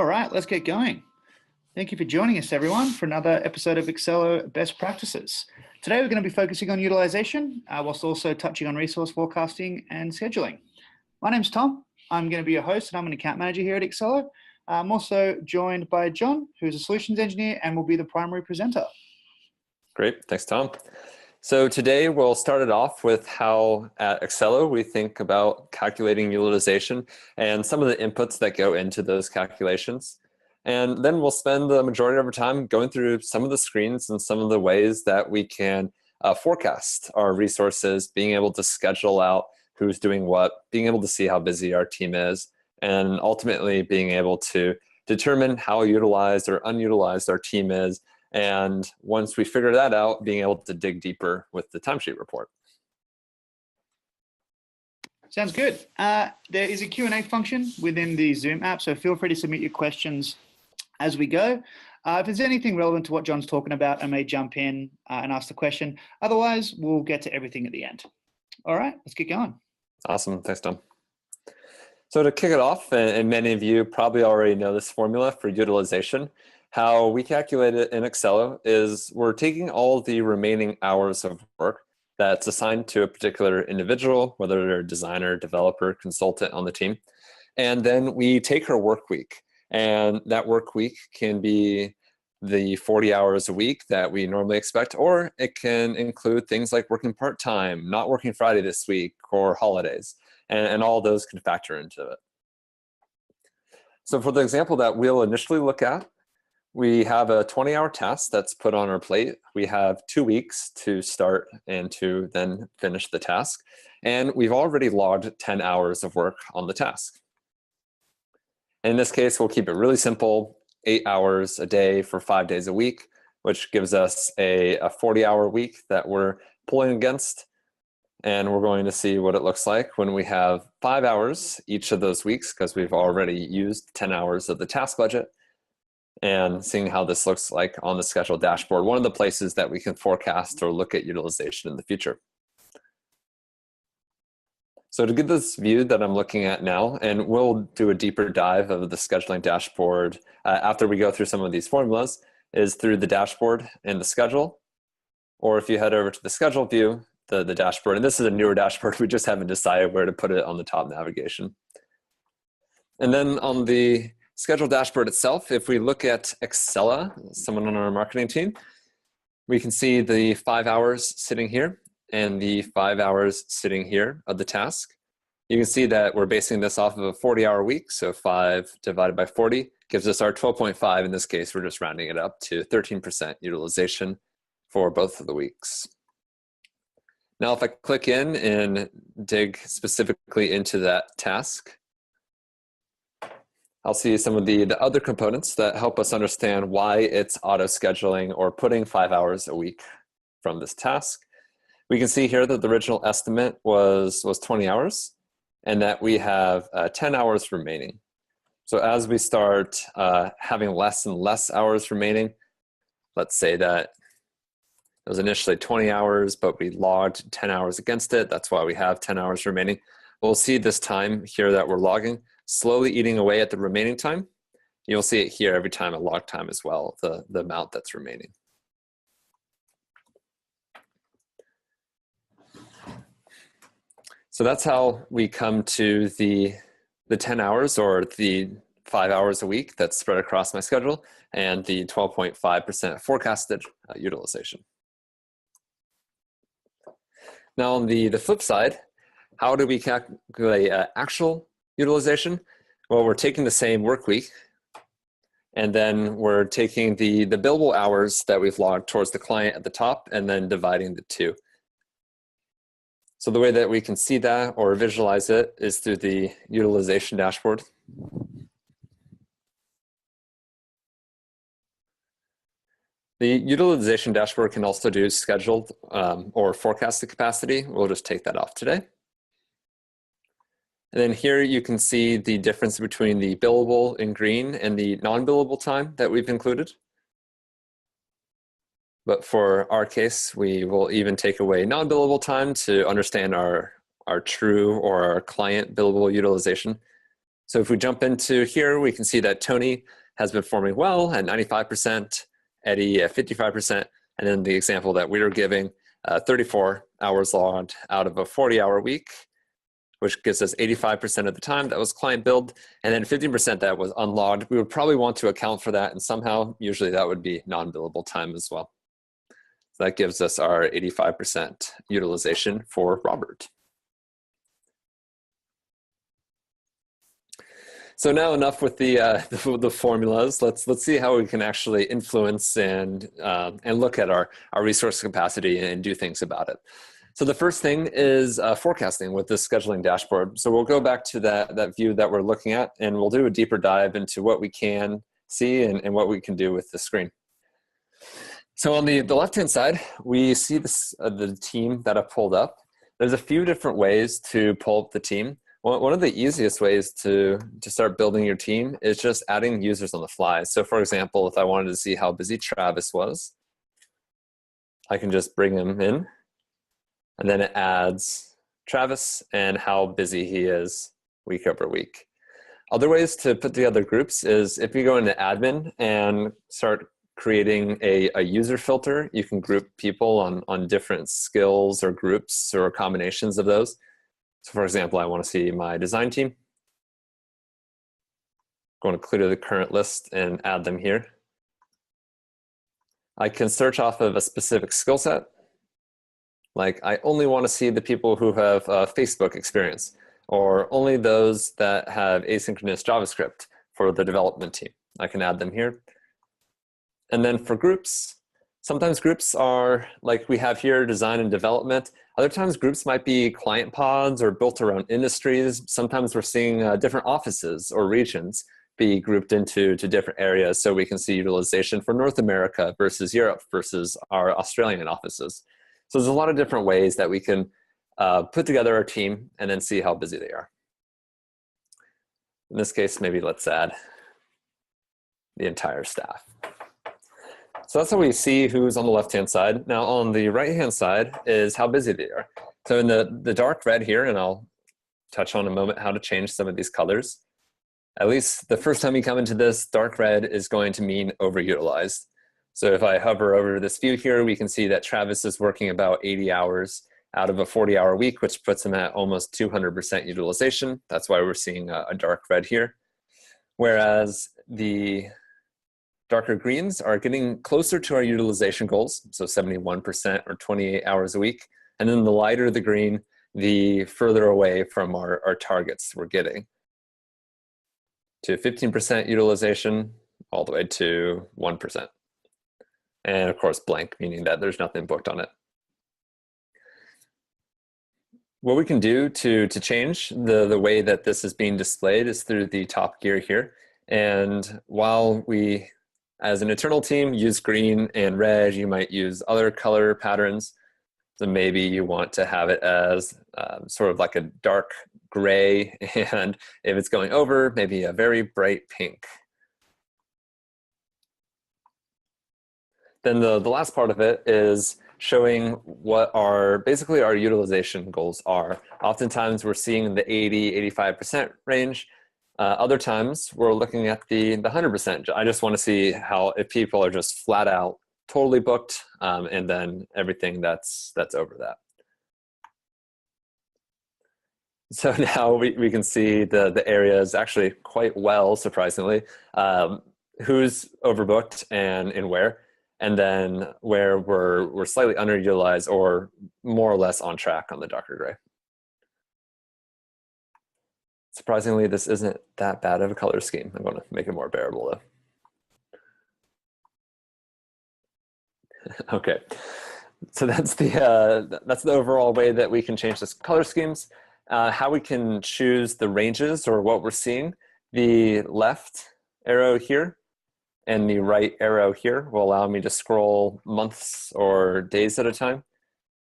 All right, let's get going. Thank you for joining us, everyone, for another episode of Accelo Best Practices. Today, we're going to be focusing on utilization, whilst also touching on resource forecasting and scheduling. My name's Tom. I'm going to be your host, and I'm an account manager here at Accelo. I'm also joined by John, who's a solutions engineer and will be the primary presenter. Great, thanks, Tom. So today we'll start it off with how at Accelo we think about calculating utilization and some of the inputs that go into those calculations. And then we'll spend the majority of our time going through some of the screens and some of the ways that we can forecast our resources, being able to schedule out who's doing what, being able to see how busy our team is, and ultimately being able to determine how utilized or unutilized our team is. And once we figure that out, being able to dig deeper with the timesheet report. Sounds good. There is a Q&A function within the Zoom app, so feel free to submit your questions as we go. If there's anything relevant to what John's talking about, I may jump in and ask the question. Otherwise, we'll get to everything at the end. All right, let's get going. Awesome, thanks, Tom. So to kick it off, and many of you probably already know this formula for utilization, how we calculate it in Accelo is we're taking all the remaining hours of work that's assigned to a particular individual, whether they're a designer, developer, consultant on the team, and then we take her work week. And that work week can be the 40 hours a week that we normally expect, or it can include things like working part-time, not working Friday this week, or holidays, and all those can factor into it. So for the example that we'll initially look at, we have a 20-hour task that's put on our plate. We have 2 weeks to start and to then finish the task. And we've already logged 10 hours of work on the task. In this case, we'll keep it really simple, 8 hours a day for 5 days a week, which gives us a 40-hour week that we're pulling against. And we're going to see what it looks like when we have 5 hours each of those weeks, because we've already used 10 hours of the task budget, and seeing how this looks like on the schedule dashboard, one of the places that we can forecast or look at utilization in the future. So to get this view that I'm looking at now, and we'll do a deeper dive of the scheduling dashboard after we go through some of these formulas, is through the dashboard and the schedule. Or if you head over to the schedule view, the dashboard, and this is a newer dashboard, we just haven't decided where to put it on the top navigation. And then on the schedule dashboard itself, if we look at Accelo, someone on our marketing team, we can see the 5 hours sitting here and the 5 hours sitting here of the task. You can see that we're basing this off of a 40-hour week, so 5 divided by 40 gives us our 12.5. In this case, we're just rounding it up to 13% utilization for both of the weeks. Now, if I click in and dig specifically into that task, I'll see some of the other components that help us understand why it's auto-scheduling or putting 5 hours a week from this task. We can see here that the original estimate was 20 hours and that we have 10 hours remaining. So as we start having less and less hours remaining, let's say that it was initially 20 hours, but we logged 10 hours against it. That's why we have 10 hours remaining. We'll see this time here that we're logging slowly eating away at the remaining time. You'll see it here every time at log time as well, the amount that's remaining. So that's how we come to the 10 hours or the 5 hours a week that's spread across my schedule and the 12.5% forecasted utilization. Now on the flip side, how do we calculate actual utilization? Well, we're taking the same work week, and then we're taking the billable hours that we've logged towards the client at the top, and then dividing the two. So the way that we can see that or visualize it is through the utilization dashboard. The utilization dashboard can also do scheduled or forecasted capacity. We'll just take that off today. And then here you can see the difference between the billable in green and the non-billable time that we've included. But for our case, we will even take away non-billable time to understand our true or our client billable utilization. So if we jump into here, we can see that Tony has been performing well at 95%, Eddie at 55%, and then the example that we were giving, 34 hours logged out of a 40-hour week, which gives us 85% of the time that was client billed, and then 15% that was unlogged. We would probably want to account for that, and somehow, usually that would be non-billable time as well. So that gives us our 85% utilization for Robert. So now enough with the formulas. Let's see how we can actually influence and look at our resource capacity and do things about it. So the first thing is forecasting with this scheduling dashboard. So we'll go back to that view that we're looking at, and we'll do a deeper dive into what we can see and what we can do with the screen. So on the left-hand side, we see this, the team that I pulled up. There's a few different ways to pull up the team. One of the easiest ways to start building your team is just adding users on the fly. So for example, if I wanted to see how busy Travis was, I can just bring him in, and then it adds Travis and how busy he is week over week. Other ways to put together groups is if you go into admin and start creating a user filter, you can group people on different skills or groups or combinations of those. So for example, I want to see my design team. I'm going to clear the current list and add them here. I can search off of a specific skill set. Like I only want to see the people who have Facebook experience, or only those that have asynchronous JavaScript for the development team. I can add them here. And then for groups, sometimes groups are like we have here, design and development. Other times groups might be client pods or built around industries. Sometimes we're seeing different offices or regions be grouped into different areas, so we can see utilization for North America versus Europe versus our Australian offices. So there's a lot of different ways that we can put together our team and then see how busy they are. In this case, maybe let's add the entire staff. So that's how we see who's on the left-hand side. Now on the right-hand side is how busy they are. So in the dark red here, and I'll touch on in a moment how to change some of these colors. At least the first time you come into this, dark red is going to mean overutilized. So if I hover over this view here, we can see that Travis is working about 80 hours out of a 40-hour week, which puts him at almost 200% utilization. That's why we're seeing a dark red here. Whereas the darker greens are getting closer to our utilization goals, so 71% or 28 hours a week. And then the lighter the green, the further away from our targets we're getting. To 15% utilization, all the way to 1%. And of course, blank, meaning that there's nothing booked on it. What we can do to change the way that this is being displayed is through the top gear here. And while we, as an internal team, use green and red, you might use other color patterns. So maybe you want to have it as sort of like a dark gray, and if it's going over, maybe a very bright pink. Then the last part of it is showing what basically our utilization goals are. Oftentimes we're seeing the 80–85% range. Other times we're looking at the 100%. I just want to see if people are just flat out totally booked, and then everything that's over that. So now we can see the areas actually quite well, surprisingly, who's overbooked and where, and then where we're slightly underutilized or more or less on track on the darker gray. Surprisingly, this isn't that bad of a color scheme. I'm going to make it more bearable though. Okay, so that's the overall way that we can change this color schemes. How we can choose the ranges or what we're seeing. The left arrow here and the right arrow here will allow me to scroll months or days at a time.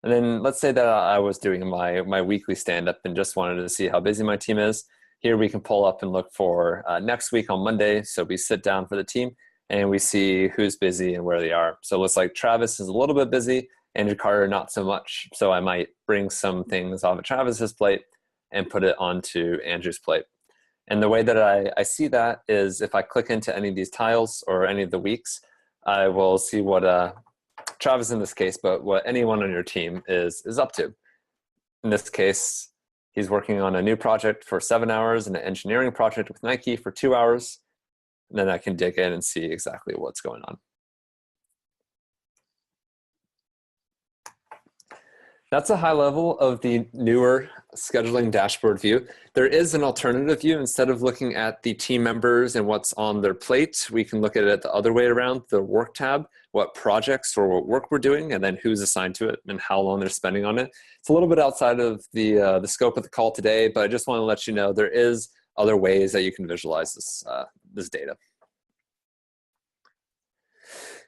And then let's say that I was doing my weekly stand-up and just wanted to see how busy my team is. Here we can pull up and look for next week on Monday. So we sit down for the team and we see who's busy and where they are. So it looks like Travis is a little bit busy, Andrew Carter not so much. So I might bring some things off of Travis's plate and put it onto Andrew's plate. And the way that I see that is if I click into any of these tiles or any of the weeks, I will see what Travis in this case, but what anyone on your team is up to. In this case, he's working on a new project for 7 hours and an engineering project with Nike for 2 hours. And then I can dig in and see exactly what's going on. That's a high level of the newer scheduling dashboard view. There is an alternative view. Instead of looking at the team members and what's on their plate, we can look at it the other way around, the work tab, what projects or what work we're doing, and then who's assigned to it and how long they're spending on it. It's a little bit outside of the scope of the call today, but I just want to let you know there is other ways that you can visualize this data.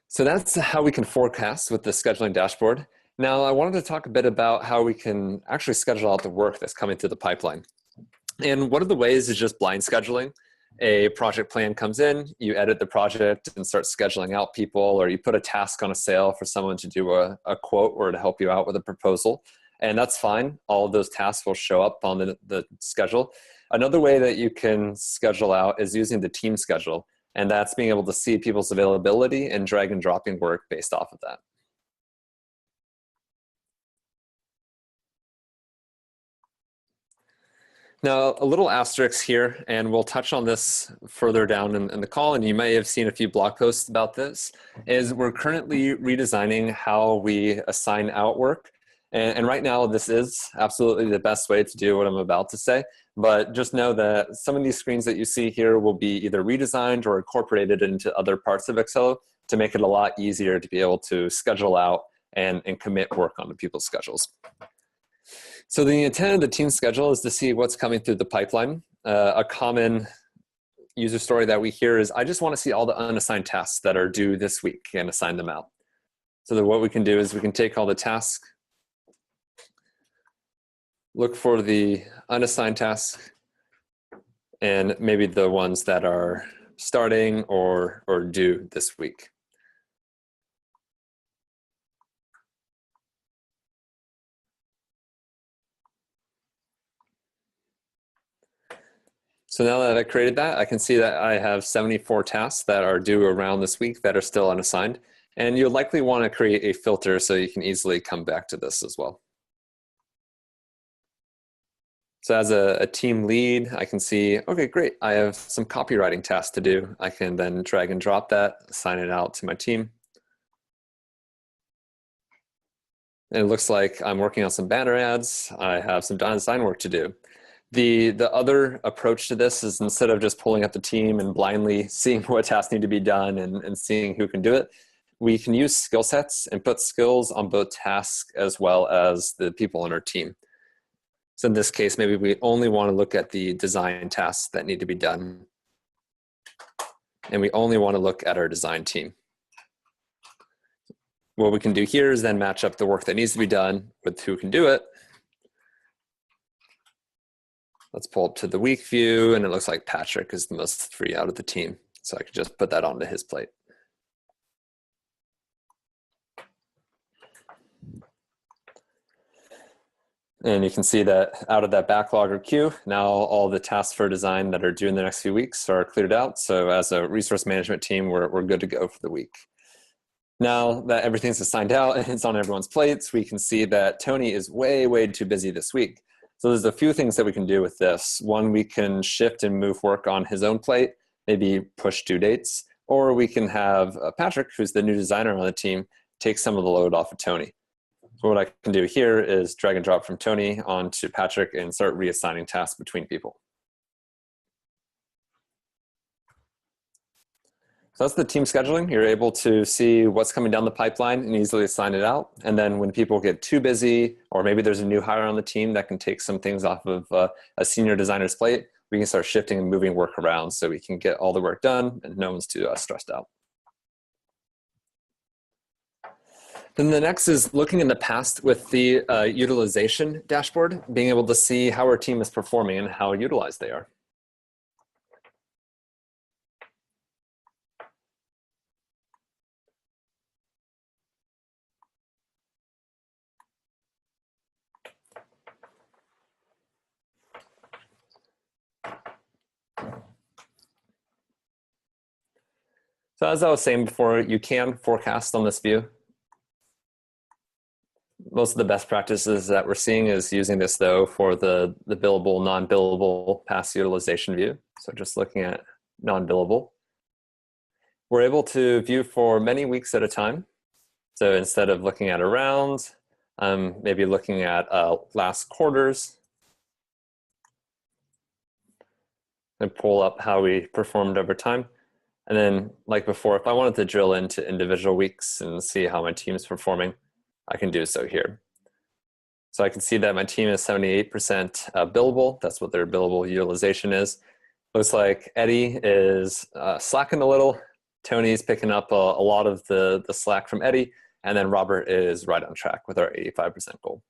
So that's how we can forecast with the scheduling dashboard. Now, I wanted to talk a bit about how we can actually schedule out the work that's coming through the pipeline. And one of the ways is just blind scheduling. A project plan comes in, you edit the project and start scheduling out people, or you put a task on a sale for someone to do a quote or to help you out with a proposal. And that's fine. All of those tasks will show up on the schedule. Another way that you can schedule out is using the team schedule. And that's being able to see people's availability and drag and dropping work based off of that. Now, a little asterisk here, and we'll touch on this further down in the call, and you may have seen a few blog posts about this, is we're currently redesigning how we assign out work. And right now, this is absolutely the best way to do what I'm about to say, but just know that some of these screens that you see here will be either redesigned or incorporated into other parts of Accelo to make it a lot easier to be able to schedule out and commit work onto people's schedules. So the intent of the team schedule is to see what's coming through the pipeline. A common user story that we hear is, I just want to see all the unassigned tasks that are due this week and assign them out. So that what we can do is we can take all the tasks, look for the unassigned tasks, and maybe the ones that are starting or due this week. So now that I created that, I can see that I have 74 tasks that are due around this week that are still unassigned. And you'll likely want to create a filter so you can easily come back to this as well. So as a team lead, I can see, okay, great, I have some copywriting tasks to do. I can then drag and drop that, assign it out to my team. And it looks like I'm working on some banner ads. I have some design work to do. The other approach to this is, instead of just pulling up the team and blindly seeing what tasks need to be done and seeing who can do it, we can use skill sets and put skills on both tasks as well as the people on our team. So in this case, maybe we only want to look at the design tasks that need to be done. And we only want to look at our design team. What we can do here is then match up the work that needs to be done with who can do it. Let's pull up to the week view, and it looks like Patrick is the most free out of the team. So I can just put that onto his plate. And you can see that out of that backlog or queue, now all the tasks for design that are due in the next few weeks are cleared out. So as a resource management team, we're good to go for the week. Now that everything's assigned out and it's on everyone's plates, we can see that Tony is way too busy this week. So there's a few things that we can do with this. One, we can shift and move work on his own plate, maybe push due dates, or we can have Patrick, who's the new designer on the team, take some of the load off of Tony. So what I can do here is drag and drop from Tony onto Patrick and start reassigning tasks between people. So that's the team scheduling. You're able to see what's coming down the pipeline and easily assign it out. And then when people get too busy, or maybe there's a new hire on the team that can take some things off of a senior designer's plate, we can start shifting and moving work around so we can get all the work done and no one's too stressed out. Then the next is looking in the past with the utilization dashboard, being able to see how our team is performing and how utilized they are. So as I was saying before, you can forecast on this view. Most of the best practices that we're seeing is using this though for the billable, non-billable past utilization view. So just looking at non-billable. We're able to view for many weeks at a time. So instead of looking at around, maybe looking at last quarters and pull up how we performed over time. And then like before, if I wanted to drill into individual weeks and see how my team is performing, I can do so here. So I can see that my team is 78% billable. That's what their billable utilization is. Looks like Eddie is slacking a little. Tony's picking up a lot of the slack from Eddie. And then Robert is right on track with our 85% goal.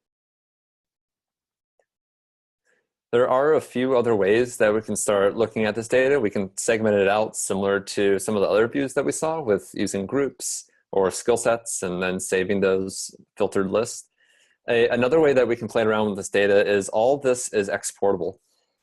There are a few other ways that we can start looking at this data. We can segment it out similar to some of the other views that we saw with using groups or skill sets and then saving those filtered lists. Another way that we can play around with this data is all this is exportable.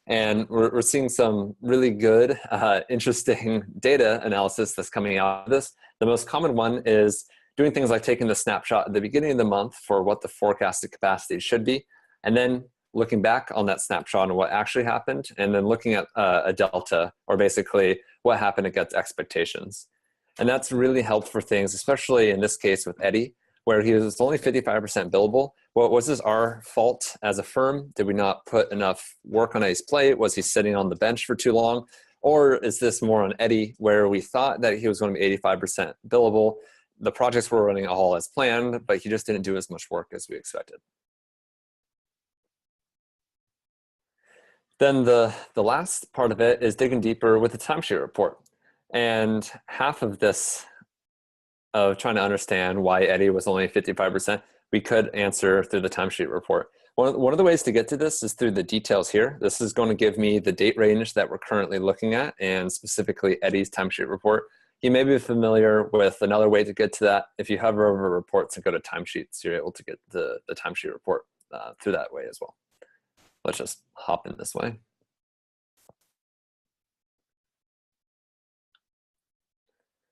And we're seeing some really good, interesting data analysis that's coming out of this. The most common one is doing things like taking the snapshot at the beginning of the month for what the forecasted capacity should be, and then looking back on that snapshot and what actually happened, and then looking at a delta, or basically what happened against expectations. And that's really helped for things, especially in this case with Eddie, where he was only 55% billable. Well, was this our fault as a firm? Did we not put enough work on Eddie's plate? Was he sitting on the bench for too long? Or is this more on Eddie, where we thought that he was going to be 85% billable? The projects were running all as planned, but he just didn't do as much work as we expected. Then the last part of it is digging deeper with the timesheet report. And half of this, of trying to understand why Eddie was only 55%, we could answer through the timesheet report. One of the ways to get to this is through the details here. This is going to give me the date range that we're currently looking at, and specifically Eddie's timesheet report. You may be familiar with another way to get to that. If you hover over reports and go to timesheets, you're able to get the timesheet report through that way as well. Let's just hop in this way.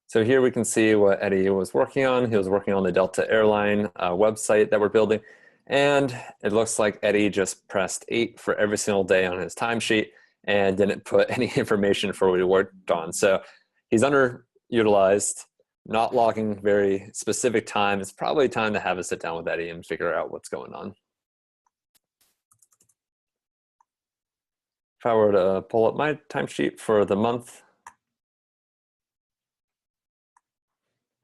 So here we can see what Eddie was working on. He was working on the Delta Airline website that we're building. And it looks like Eddie just pressed 8 for every single day on his timesheet and didn't put any information for what he worked on. So he's underutilized, not logging very specific time. It's probably time to have a sit down with Eddie and figure out what's going on. If I were to pull up my timesheet for the month,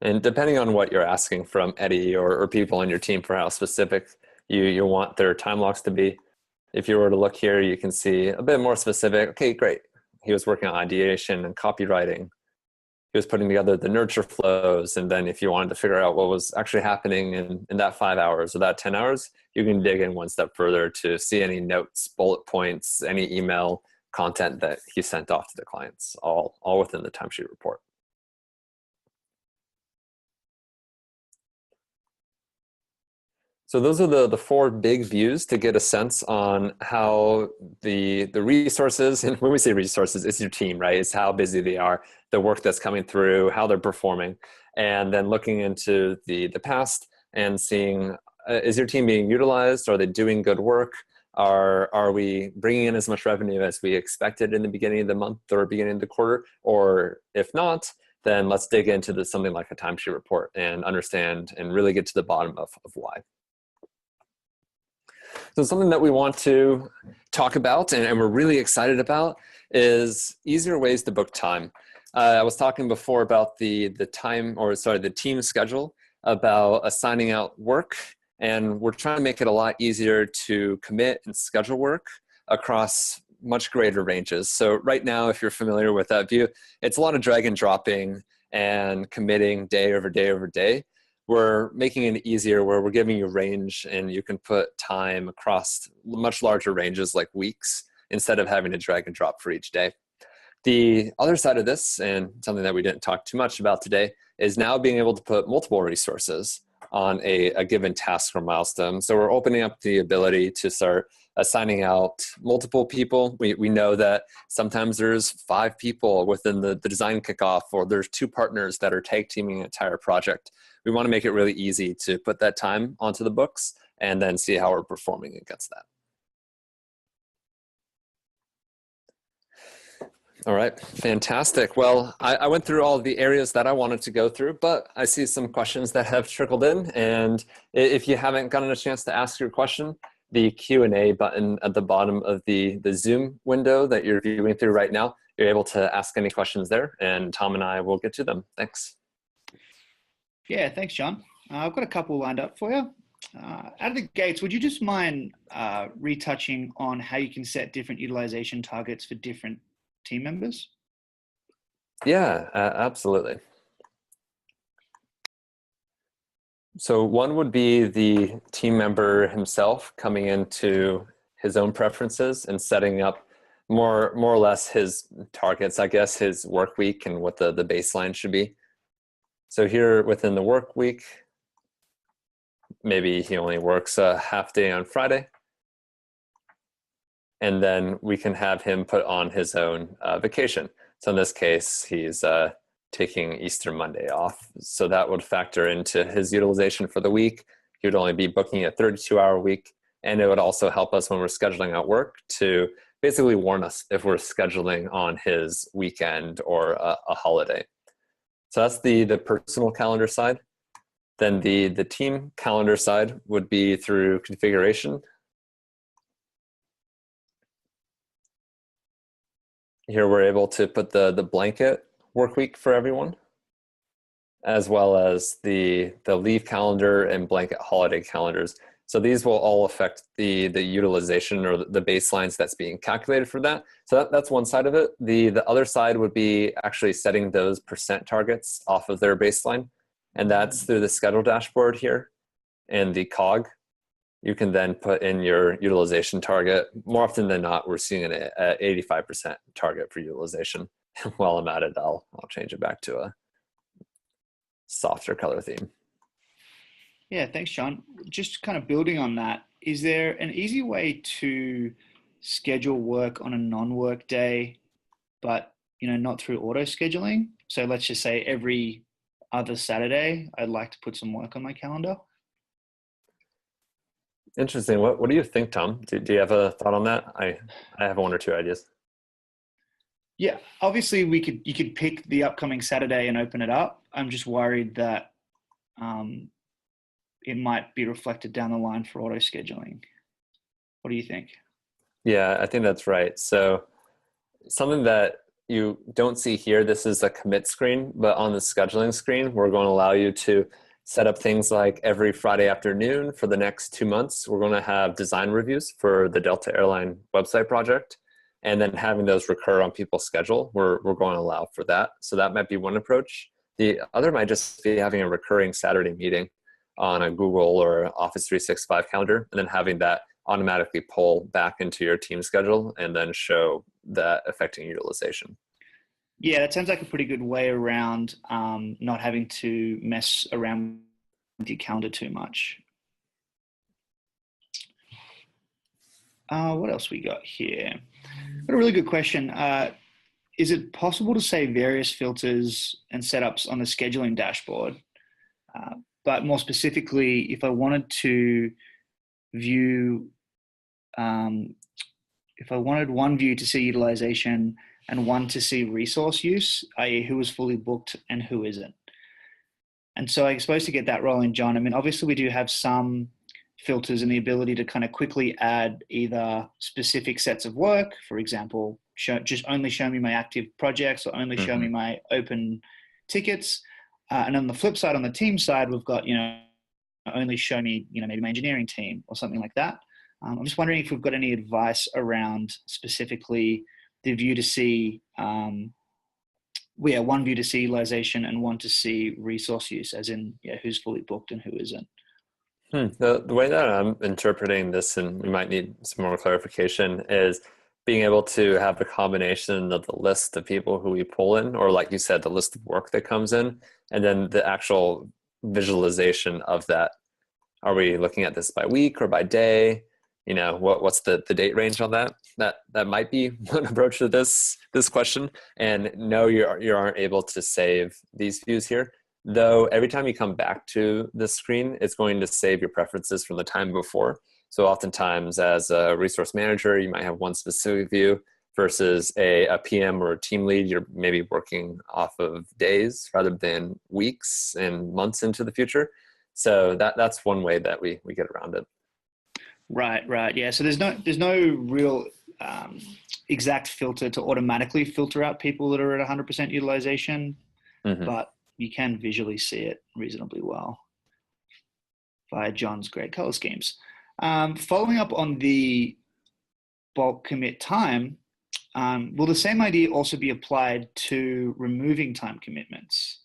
and depending on what you're asking from Eddie or people on your team for how specific you want their time logs to be, if you were to look here, you can see a bit more specific. Okay, great. He was working on ideation and copywriting. He was putting together the nurture flows. And then if you wanted to figure out what was actually happening in that 5 hours or that 10 hours, you can dig in one step further to see any notes, bullet points, any email content that he sent off to the clients, all within the timesheet report. So those are the 4 big views to get a sense on how the resources, and when we say resources, it's your team, right? It's how busy they are, the work that's coming through, how they're performing, and then looking into the past and seeing, is your team being utilized? Are they doing good work? Are we bringing in as much revenue as we expected in the beginning of the month or beginning of the quarter? Or if not, then let's dig into something like a timesheet report and understand and really get to the bottom of why. So something that we want to talk about and we're really excited about is easier ways to book time. I was talking before about the team schedule, about assigning out work, and we're trying to make it a lot easier to commit and schedule work across much greater ranges. So right now, if you're familiar with that view, it's a lot of drag and dropping and committing day over day over day. We're making it easier where we're giving you range and you can put time across much larger ranges like weeks instead of having to drag and drop for each day. The other side of this, and something that we didn't talk too much about today, is now being able to put multiple resources on a given task or milestone. So we're opening up the ability to start assigning out multiple people. We know that sometimes there's 5 people within the design kickoff, or there's 2 partners that are tag teaming an entire project. We want to make it really easy to put that time onto the books and then see how we're performing against that. All right, fantastic. Well, I went through all the areas that I wanted to go through, but I see some questions that have trickled in. And if you haven't gotten a chance to ask your question, the Q&A button at the bottom of the Zoom window that you're viewing through right now, you're able to ask any questions there, and Tom and I will get to them. Thanks. Yeah, thanks, John. I've got a couple lined up for you. Out of the gates, would you just mind retouching on how you can set different utilization targets for different team members? Yeah, absolutely. So one would be the team member himself coming into his own preferences and setting up more or less his targets, I guess, his work week and what the baseline should be. So here within the work week, maybe he only works a half day on Friday. And then we can have him put on his own vacation. So in this case, he's taking Easter Monday off. So that would factor into his utilization for the week. He would only be booking a 32-hour week. And it would also help us when we're scheduling out work to basically warn us if we're scheduling on his weekend or a holiday. So that's the personal calendar side. Then the team calendar side would be through configuration. Here we're able to put the blanket work week for everyone, as well as the leave calendar and blanket holiday calendars. So these will all affect the utilization or the baselines that's being calculated for that. So that's one side of it. The other side would be actually setting those percent targets off of their baseline. And that's through the schedule dashboard here and the cog. You can then put in your utilization target. More often than not, we're seeing an 85% target for utilization. While I'm at it, I'll change it back to a softer color theme. Yeah, thanks, John. Just kind of building on that, is there an easy way to schedule work on a non-work day, but not through auto scheduling? So let's just say every other Saturday, I'd like to put some work on my calendar. Interesting. What do you think, Tom? Do you have a thought on that? I have 1 or 2 ideas. Yeah, obviously you could pick the upcoming Saturday and open it up. I'm just worried that it might be reflected down the line for auto scheduling. What do you think? Yeah, I think that's right. So something that you don't see here, this is a commit screen, but on the scheduling screen, we're going to allow you to set up things like every Friday afternoon for the next 2 months. We're going to have design reviews for the Delta Airline website project, and then having those recur on people's schedule. We're going to allow for that. So that might be one approach. The other might just be having a recurring Saturday meeting on a Google or Office 365 calendar, and then having that automatically pull back into your team schedule and then show that affecting utilization. Yeah, that sounds like a pretty good way around not having to mess around with your calendar too much. What else we got here? Got a really good question. Is it possible to save various filters and setups on the scheduling dashboard? But more specifically, if I wanted to view, if I wanted one view to see utilization and one to see resource use, i.e. who is fully booked and who isn't. And so I'm supposed to get that rolling, John. I mean, obviously we do have some filters and the ability to kind of quickly add either specific sets of work, for example, just only show me my active projects or only show me my open tickets. And on the flip side, on the team side, we've got, only show me, maybe my engineering team or something like that. I'm just wondering if we've got any advice around specifically the view to see, one view to see utilization and one to see resource use, as in who's fully booked and who isn't. The way that I'm interpreting this, and we might need some more clarification, is being able to have a combination of the list of people who we pull in, or like you said, the list of work that comes in, and then the actual visualization of that. Are we looking at this by week or by day? You know, what's the date range on that? That might be one approach to this question. And no, you aren't able to save these views here. Though every time you come back to the screen, it's going to save your preferences from the time before. So oftentimes as a resource manager, you might have one specific view versus a PM or a team lead. You're maybe working off of days rather than weeks and months into the future. So that's one way that we get around it. Right. Yeah. So there's no real exact filter to automatically filter out people that are at 100% utilization, but you can visually see it reasonably well via John's great color schemes. Following up on the bulk commit time, will the same idea also be applied to removing time commitments?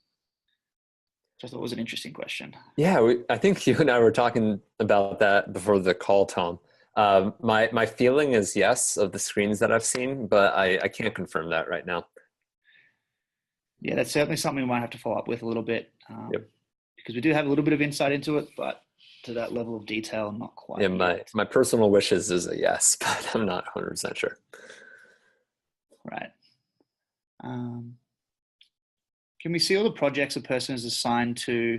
Which I thought was an interesting question. Yeah, I think you and I were talking about that before the call, Tom. My feeling is yes of the screens that I've seen, but I can't confirm that right now. Yeah, that's certainly something we might have to follow up with a little bit, because we do have a little bit of insight into it, but to that level of detail, not quite. Yeah, my personal wishes is a yes, but I'm not 100% sure. Right. Can we see all the projects a person is assigned to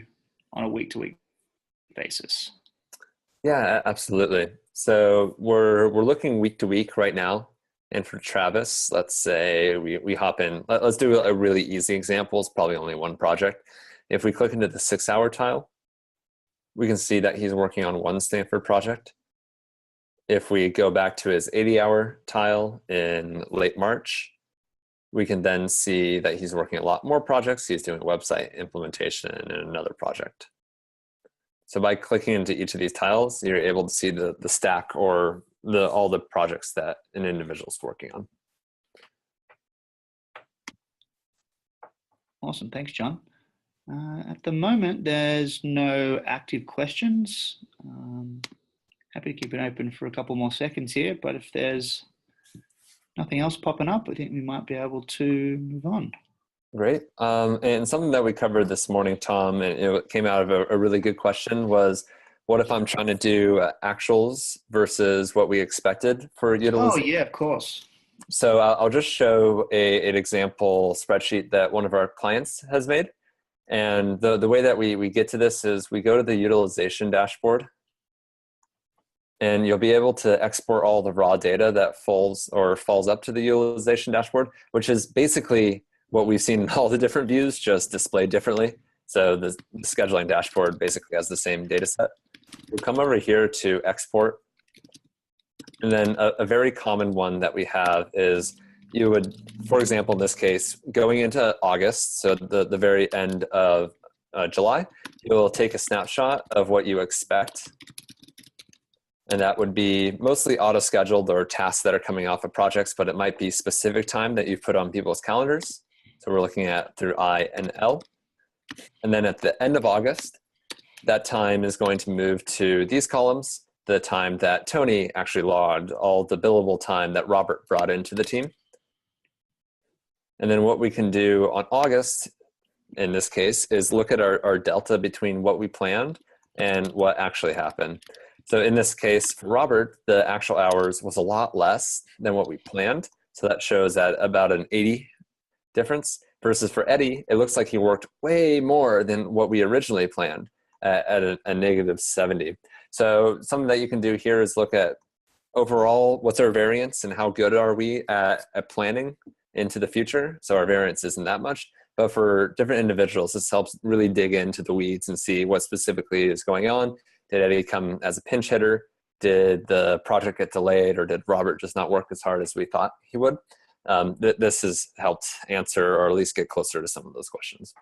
on a week-to-week basis? Yeah, absolutely. So we're looking week to week right now. And for Travis, let's say we hop in. Let's do a really easy example. It's probably only one project. If we click into the 6-hour tile, we can see that he's working on one Stanford project. If we go back to his 80-hour tile in late March, we can then see that he's working a lot more projects. He's doing website implementation and another project. So by clicking into each of these tiles, you're able to see the stack or all the projects that an individual is working on. Awesome, thanks, John. At the moment, there's no active questions. Happy to keep it open for a couple more seconds here, but if there's nothing else popping up, I think we might be able to move on. Great. And something that we covered this morning, Tom, and it came out of a really good question was, what if I'm trying to do actuals versus what we expected for utilization? Oh, yeah, of course. So I'll just show an example spreadsheet that one of our clients has made. And the way that we get to this is we go to the utilization dashboard, and you'll be able to export all the raw data that falls up to the utilization dashboard, which is basically what we've seen in all the different views, just displayed differently. So the scheduling dashboard basically has the same data set. We'll come over here to export. And then a very common one that we have is you would, for example, in this case, going into August, so the very end of July, you'll take a snapshot of what you expect. And that would be mostly auto-scheduled or tasks that are coming off of projects, but it might be specific time that you've put on people's calendars. So we're looking at through I and L. And then at the end of August, that time is going to move to these columns, the time that Tony actually logged, all the billable time that Robert brought into the team. And then what we can do on August, in this case, is look at our delta between what we planned and what actually happened. So in this case, for Robert, the actual hours was a lot less than what we planned. So that shows at about an 80 difference versus for Eddie, it looks like he worked way more than what we originally planned at a negative 70. So something that you can do here is look at overall, what's our variance and how good are we at planning into the future? So our variance isn't that much, but for different individuals, this helps really dig into the weeds and see what specifically is going on. Did Eddie come as a pinch hitter? Did the project get delayed, or did Robert just not work as hard as we thought he would? This has helped answer or at least get closer to some of those questions.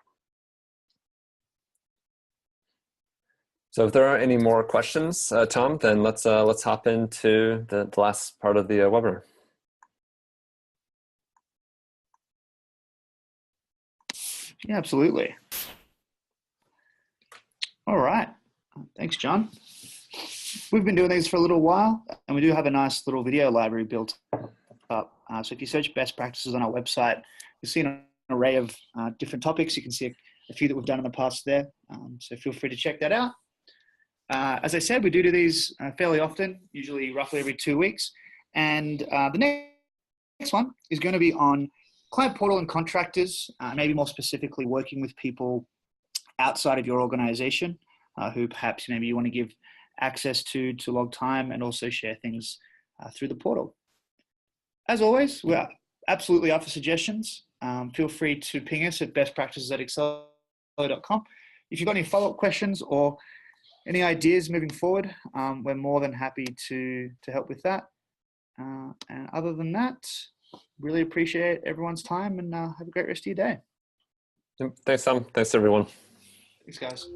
So if there aren't any more questions, Tom, then let's hop into the last part of the webinar. Yeah, absolutely. All right. Thanks, John. We've been doing these for a little while, and we do have a nice little video library built up. So if you search best practices on our website, you'll see an array of different topics. You can see a few that we've done in the past there. So feel free to check that out. As I said, we do these fairly often, usually roughly every 2 weeks. And the next one is going to be on client portal and contractors, maybe more specifically working with people outside of your organization who perhaps maybe you want to give access to log time and also share things through the portal. As always, we're absolutely up for suggestions. Feel free to ping us at bestpractices@accelo.com. If you've got any follow-up questions or any ideas moving forward, we're more than happy to help with that. And other than that, really appreciate everyone's time and have a great rest of your day. Thanks, Tom. Thanks, everyone. Thanks, guys.